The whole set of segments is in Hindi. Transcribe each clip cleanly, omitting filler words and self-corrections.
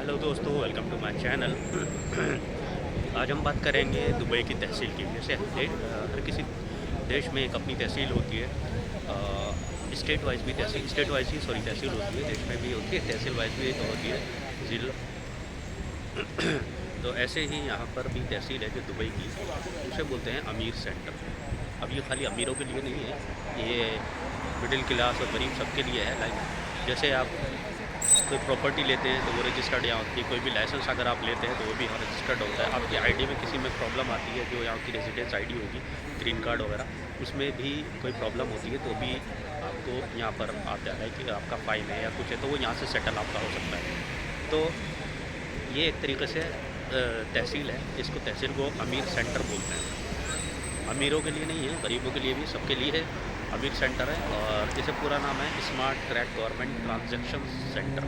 हेलो दोस्तों, वेलकम टू माय चैनल। आज हम बात करेंगे दुबई की तहसील की। जैसे हर किसी देश में एक अपनी तहसील होती है। स्टेट वाइज भी तहसील, स्टेट वाइज ही सॉरी तहसील होती है, देश में भी होती है, तहसील वाइज भी होती है, ज़िला। तो ऐसे ही यहाँ पर भी तहसील है जो दुबई की, उसे बोलते हैं अमीर सेंटर। अब ये खाली अमीरों के लिए नहीं है, ये मिडिल क्लास और गरीब सबके लिए है। लाइक जैसे आप कोई प्रॉपर्टी लेते हैं तो वो रजिस्टर्ड यहाँ होती है, कोई भी लाइसेंस अगर आप लेते हैं तो वो भी यहाँ रजिस्टर्ड होता है। आपकी आईडी में किसी में प्रॉब्लम आती है, जो यहाँ की रेजिडेंस आईडी होगी, ग्रीन कार्ड वगैरह, उसमें भी कोई प्रॉब्लम होती है तो भी आपको यहाँ पर आता है कि आपका फ़ाइन है या कुछ है, तो वो यहाँ से सेटल आपका हो सकता है। तो ये एक तरीके से तहसील है, इसको तहसील को अमीर सेंटर बोलते हैं। अमीरों के लिए नहीं है, गरीबों के लिए भी, सबके लिए है। अमीर सेंटर है और इसे पूरा नाम है smart track government transaction centre.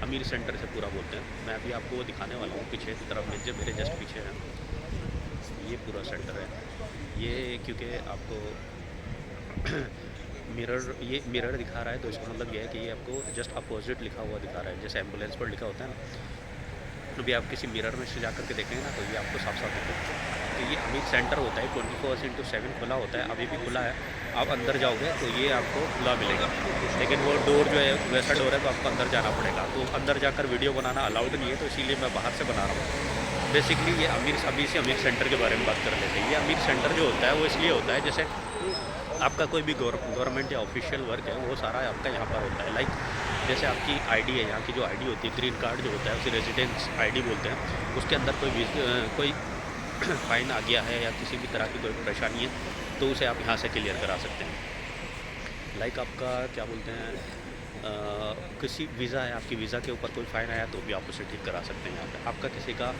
अमीर सेंटर से पूरा बोलते हैं। मैं अभी आपको वो दिखाने वाला हूँ, पीछे की तरफ में जो मेरे जस्ट पीछे है, ये पूरा सेंटर है। ये क्योंकि आपको ये मिरर दिखा रहा है, तो इसका मतलब ये है कि ये आपको जस्ट अपोजिट लिखा हुआ दिखा रहा है, जैसे एम्बुलेंस पर लिखा होता है ना। अभी आप किसी मिरर में से जा करके देखेंगे ना, तो ये आपको साफ साफ दिखेगा। तो ये अमीर सेंटर होता है, 24/7 खुला होता है, अभी भी खुला है। आप अंदर जाओगे तो ये आपको खुला मिलेगा, लेकिन वो डोर जो है वैसा डोर है, तो आपको अंदर जाना पड़ेगा। तो अंदर जाकर वीडियो बनाना अलाउड नहीं है, तो इसीलिए मैं बाहर से बना रहा हूँ। बेसिकली ये अभी से अमीर सेंटर के बारे में बात कर लेते हैं। ये अमीर सेंटर जो होता है वो इसलिए होता है, जैसे आपका कोई भी गवर्नमेंट या ऑफिशियल वर्क है वो सारा आपका यहाँ पर होता है। लाइक जैसे आपकी आईडी है, यहाँ की जो आईडी होती है, ग्रीन कार्ड जो होता है उसे रेजिडेंस आईडी बोलते हैं। उसके अंदर कोई फ़ाइन आ गया है या किसी भी तरह की कोई परेशानी है तो उसे आप यहाँ से क्लियर करा सकते हैं। लाइक आपका क्या बोलते हैं, किसी वीज़ा है, आपकी वीज़ा के ऊपर कोई फ़ाइन आया तो भी आप उसे ठीक करा सकते हैं यहाँ पे। आपका किसी का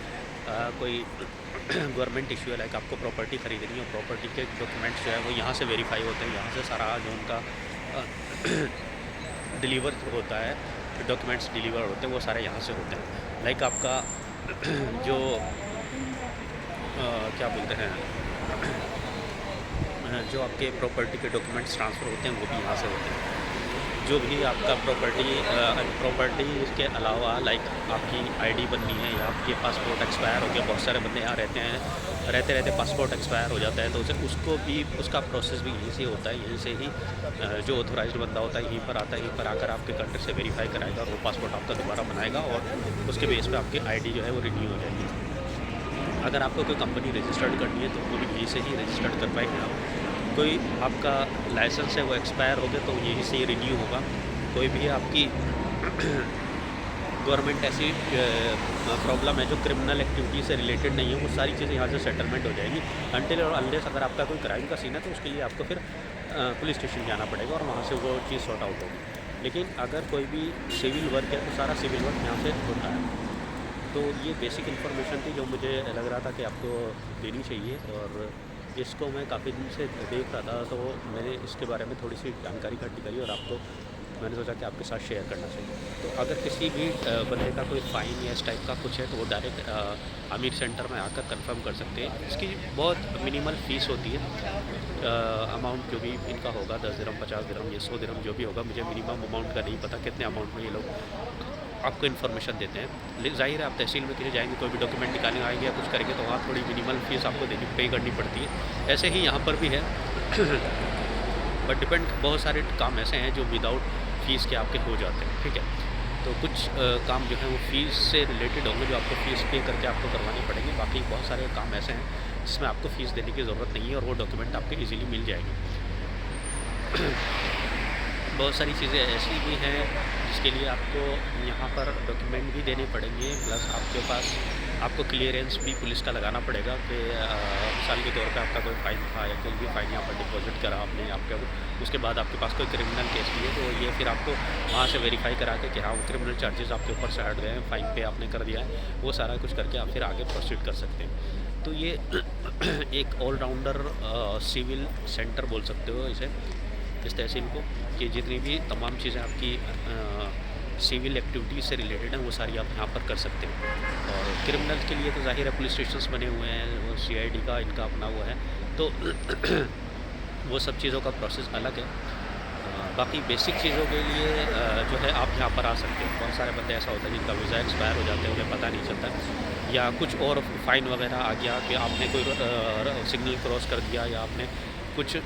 कोई गवर्नमेंट इशू है, लाइक आपको प्रॉपर्टी ख़रीदनी है, प्रॉपर्टी के डॉक्यूमेंट्स जो है वो यहाँ से वेरीफाई होते हैं। यहाँ से सारा जो उनका डिलीवर होता है, डॉक्यूमेंट्स डिलीवर होते हैं, वो सारे यहाँ से होते हैं। लाइक आपका जो क्या बोलते हैं जो आपके प्रॉपर्टी के डॉक्यूमेंट्स ट्रांसफ़र होते हैं वो भी यहाँ से होते हैं। जो भी आपका प्रॉपर्टी के अलावा लाइक आपकी आईडी बननी है या आपके पासपोर्ट एक्सपायर हो गया, बहुत सारे बंदे यहाँ रहते हैं, रहते रहते पासपोर्ट एक्सपायर हो जाता है, तो उसको भी उसका प्रोसेस भी यहीं से होता है। यहीं से ही जो ऑथोराइज्ड बंदा होता है यहीं पर आता है, यहीं पर आकर आपके कंट्री से वेरीफाई कराएगा और वो पासपोर्ट आपका दोबारा बनाएगा और उसके बेस पर आपकी आईडी जो है वो रिन्यू हो जाएगी। अगर आपको कोई कंपनी रजिस्टर्ड करनी है तो वो भी यहीं से ही रजिस्टर्ड कर पाएंगे आप। कोई आपका लाइसेंस है वो एक्सपायर हो गया तो यहीं से ही रिन्यू होगा। कोई भी आपकी गवर्नमेंट ऐसी प्रॉब्लम है जो क्रिमिनल एक्टिविटी से रिलेटेड नहीं है, वो सारी चीज़ें यहाँ से सेटलमेंट हो जाएगी। अनटिल और अनलेस अगर आपका कोई क्राइम का सीन है तो उसके लिए आपको फिर पुलिस स्टेशन जाना पड़ेगा और वहाँ से वो चीज़ सॉर्ट आउट होगी। लेकिन अगर कोई भी सिविल वर्क है तो सारा सिविल वर्क यहाँ से होता है। तो ये बेसिक इन्फॉर्मेशन थी जो मुझे लग रहा था कि आपको देनी चाहिए, और इसको मैं काफ़ी दिन से देख रहा था, तो मैंने इसके बारे में थोड़ी सी जानकारी इकट्ठी करी और आपको मैंने सोचा कि आपके साथ शेयर करना चाहिए। तो अगर किसी भी बंदे का कोई फ़ाइन या इस टाइप का कुछ है तो वो डायरेक्ट आमिर सेंटर में आकर कंफर्म कर सकते हैं। इसकी बहुत मिनिमल फ़ीस होती है। अमाउंट जो भी इनका होगा 10 दिरहम, 50 दिरहम या 100 दिरहम जो भी होगा, मुझे मिनिमम अमाउंट का नहीं पता कितने अमाउंट में ये लोग आपको इन्फॉर्मेशन देते हैं। जाहिर है आप तहसील में किसी जाएंगे, कोई भी डॉक्यूमेंट निकालने आएंगे या कुछ करेंगे तो वहाँ थोड़ी मिनिमल फ़ीस आपको पे करनी पड़ती है। ऐसे ही यहाँ पर भी है। बट डिपेंड, बहुत सारे काम ऐसे हैं जो विदाउट फ़ीस के आपके हो जाते हैं, ठीक है। तो कुछ काम जो है वो फ़ीस से रिलेटेड होंगे जो आपको फ़ीस पे करके आपको करवानी पड़ेंगे। बाकी बहुत सारे काम ऐसे हैं जिसमें आपको फ़ीस देने की ज़रूरत नहीं है और वो डॉक्यूमेंट आपके ईज़िली मिल जाएंगे। बहुत सारी चीज़ें ऐसी भी हैं जिसके लिए आपको यहाँ पर डॉक्यूमेंट भी देने पड़ेंगे, प्लस आपके पास आपको क्लियरेंस भी पुलिस का लगाना पड़ेगा कि मिसाल के तौर पे आपका कोई फ़ाइन था या कोई भी फ़ाइन यहाँ पर डिपॉजिट करा आपने, आपके उसके बाद आपके पास कोई क्रिमिनल केस भी है तो ये फिर आपको वहाँ से वेरीफाई करा के कि हाँ वो क्रिमिनल चार्जेस आपके ऊपर से हट गए हैं, फ़ाइन पे आपने कर दिया है, वो सारा कुछ करके आप फिर आगे प्रोसीड कर सकते हैं। तो ये एक ऑलराउंडर सिविल सेंटर बोल सकते हो इसे, इस तहसील को, कि जितनी भी तमाम चीज़ें आपकी सिविल एक्टिविटीज़ से रिलेटेड हैं वो सारी आप यहाँ पर कर सकते हैं। और क्रिमिनल के लिए तो ज़ाहिर है पुलिस स्टेशंस बने हुए हैं, वो सीआईडी का इनका अपना वो है, तो वो सब चीज़ों का प्रोसेस अलग है। बाकी बेसिक चीज़ों के लिए जो है आप यहाँ पर आ सकते हो। बहुत सारे बंदे ऐसा होता है जिनका वीज़ा एक्सपायर हो जाते हैं, उन्हें पता नहीं चलता, या कुछ और फ़ाइन वगैरह आ गया कि आपने कोई सिग्नल क्रॉस कर दिया, या आपने कुछ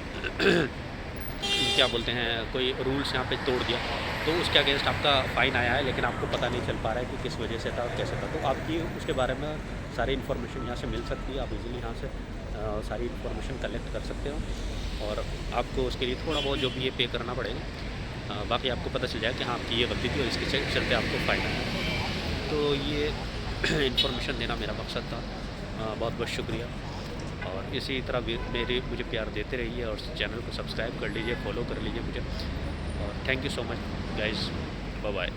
क्या बोलते हैं कोई रूल्स यहाँ पे तोड़ दिया, तो उसके अगेंस्ट आपका फ़ाइन आया है, लेकिन आपको पता नहीं चल पा रहा है कि किस वजह से था और कैसे था। तो आपकी उसके बारे में सारी इन्फॉर्मेशन यहाँ से मिल सकती है। आप इजीली यहाँ से सारी इन्फॉर्मेशन कलेक्ट कर सकते हो, और आपको उसके लिए थोड़ा बहुत जो भी ये पे करना पड़ेगा। बाकी आपको पता चल जाएगा कि हाँ, आपकी ये गलती थी और इसके चलते आपको फ़ाइन आया। तो ये इन्फॉर्मेशन देना मेरा मकसद था। बहुत बहुत शुक्रिया, और इसी तरह भी मुझे प्यार देते रहिए, और चैनल को सब्सक्राइब कर लीजिए, फॉलो कर लीजिए मुझे, और thank you so much guys, bye bye.